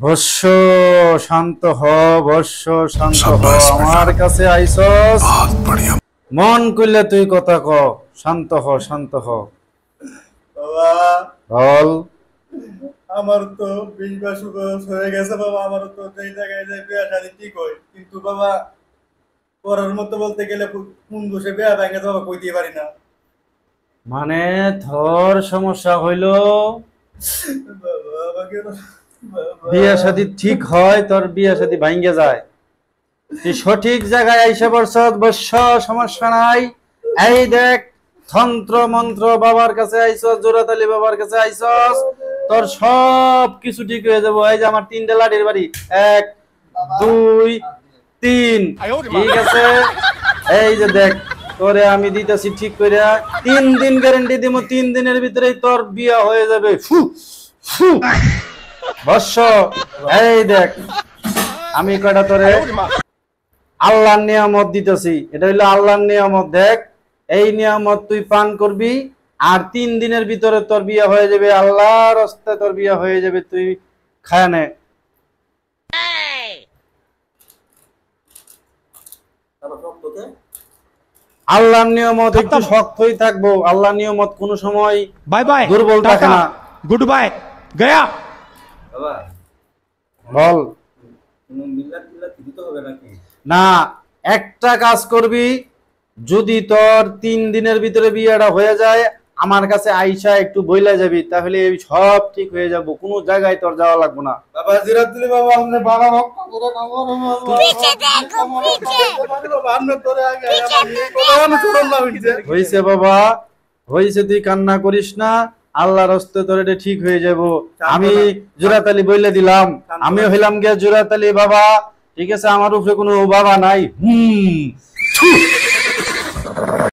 বৎস শান্ত হ, বৎস শান্ত হ, আমার কাছে আইসস মন কইলে তুই কথা ক। শান্ত হ, শান্ত হ। বাবা বল। আমার তো 20 বছর হয়ে গেছে বাবা, আমার তো এই জায়গায় যে বিয়া শাদী ঠিক হয়, কিন্তু বাবা করার মতো বলতে গেলে কোন দোষে বিয়া ভেঙে বাবা কইতে পারি না। মানে তোর সমস্যা হইল বাবা আমাকে বাবা বিয়ে শাদী ঠিক হয়, তোর বিয়ে শাদী ভাঙ্গে যায়। তুই সঠিক জায়গায় আইসা পড়ছস বৎস, সমস্যা নাই। এই দেখ, তন্ত্র মন্ত্র বাবার কাছে আইসস, জোড়াতালি বাবার কাছে আইসস, তোর সব কিছু ঠিক হয়ে যাবো। এই যে আমার 3টা লাঠির বাড়ি, 1 2 3, ঠিক আছে? এই যে দেখ, তোরে আমি দিতেছি ঠিক করে, 3 দিন গ্যারান্টি দিব, 3 দিনের ভিতরেই তোর বিয়া হয়ে যাবে। ফু ফু বৎস, এই দেখ, আমি কয়টা তোরে আল্লাহর নিয়ামত দিতেছি, এটা হইলো আল্লাহর নিয়ামত। দেখ, এই নিয়ামত তুই পান করবি, আর 3 দিনের ভিতরে তোর বিয়া হয়ে যাবে। আল্লাহর রাস্তায় তোর বিয়া হয়ে যাবে, তুই খায় নে। আল্লাহর নিয়ামত একটু শক্তই থাকবো। আল্লাহর নিয়ামত কোনো সময় বাই বাই, দুর্বল থাকে না। Good bye, Gaya. বাবা বল। কোনো মিল্লাত টিল্লাত দিতে হবে নাকি? না, একটা কাজ করবি, যদি তোর 3 দিনের ভিতরে বিয়েটা হয়ে যায়, আমার কাছে আইসা একটু বইলা যাবি, তাহলে এই সব ঠিক হয়ে যাব, কোনো জায়গায় তোর যাওয়া লাগবে না। বাবা জিরাত দিলে বাবা, আপনি বাবা রক্ষা করে বাবা। पीछे देखो पीछे বাবা আমরা তোরে আগে আমি করলাম না হইছে। হইছে বাবা, হইছে, তুই কান্না করিস না। আল্লাহর হস্তে তোর এটা ঠিক হয়ে যাব। আমি জোড়াতালি বইলে দিলাম, আমি হইলাম গিয়া জোড়াতালি বাবা, ঠিক আছে? আমার উপরে কোনো বাবা নাই।